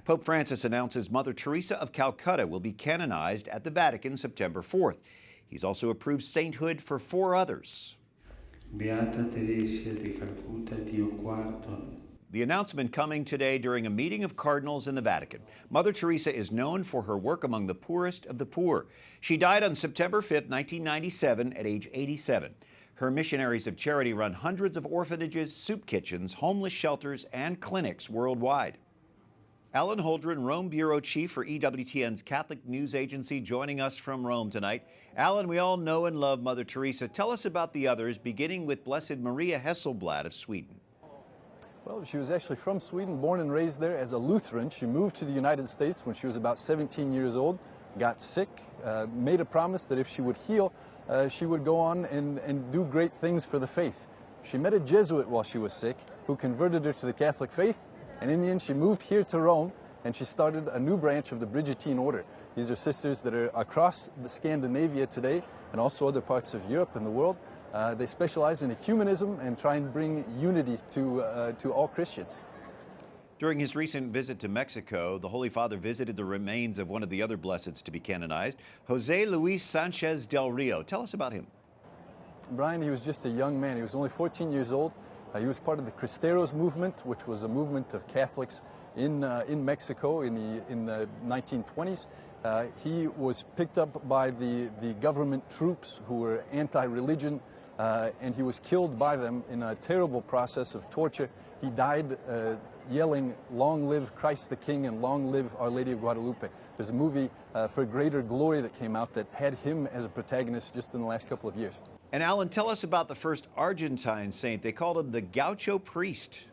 Pope Francis announces Mother Teresa of Calcutta will be canonized at the Vatican September 4th. He's also approved sainthood for 4 others. Beata Teresa di Calcutta, Dio quarto. The announcement coming today during a meeting of cardinals in the Vatican. Mother Teresa is known for her work among the poorest of the poor. She died on September 5, 1997, at age 87. Her missionaries of charity run hundreds of orphanages, soup kitchens, homeless shelters, and clinics worldwide. Alan Holdren, Rome Bureau Chief for EWTN's Catholic News Agency, joining us from Rome tonight. Alan, we all know and love Mother Teresa. Tell us about the others, beginning with Blessed Maria Hasselblad of Sweden. Well, she was actually from Sweden, born and raised there as a Lutheran. She moved to the United States when she was about 17 years old, got sick, made a promise that if she would heal, she would go on and do great things for the faith. She met a Jesuit while she was sick who converted her to the Catholic faith, and in the end she moved here to Rome and she started a new branch of the Brigittine order. These are sisters that are across the Scandinavia today and also other parts of Europe and the world. They specialize in ecumenism and try and bring unity to all Christians. During his recent visit to Mexico, the Holy Father visited the remains of one of the other blesseds to be canonized, Jose Luis Sanchez del Rio. Tell us about him. Bryan, he was just a young man. He was only 14 years old. He was part of the Cristeros movement, which was a movement of Catholics in Mexico in the 1920s. He was picked up by the government troops who were anti-religion, and he was killed by them in a terrible process of torture. He died yelling, "Long live Christ the King and long live Our Lady of Guadalupe." There's a movie, For Greater Glory, that came out that had him as a protagonist just in the last couple of years. And Alan, tell us about the first Argentine saint. They called him the Gaucho Priest.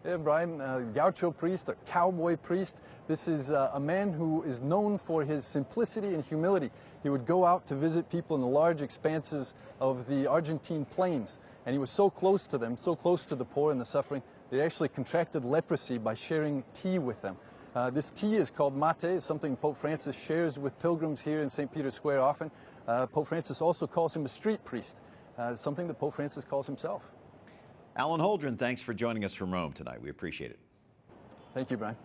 Yeah, Bryan, Gaucho priest or cowboy priest. This is a man who is known for his simplicity and humility. He would go out to visit people in the large expanses of the Argentine plains, and he was so close to them, so close to the poor and the suffering, they actually contracted leprosy by sharing tea with them. This tea is called mate. It's something Pope Francis shares with pilgrims here in St. Peter's Square often. Pope Francis also calls him a street priest, something that Pope Francis calls himself. Alan Holdren, thanks for joining us from Rome tonight. We appreciate it. Thank you, Bryan.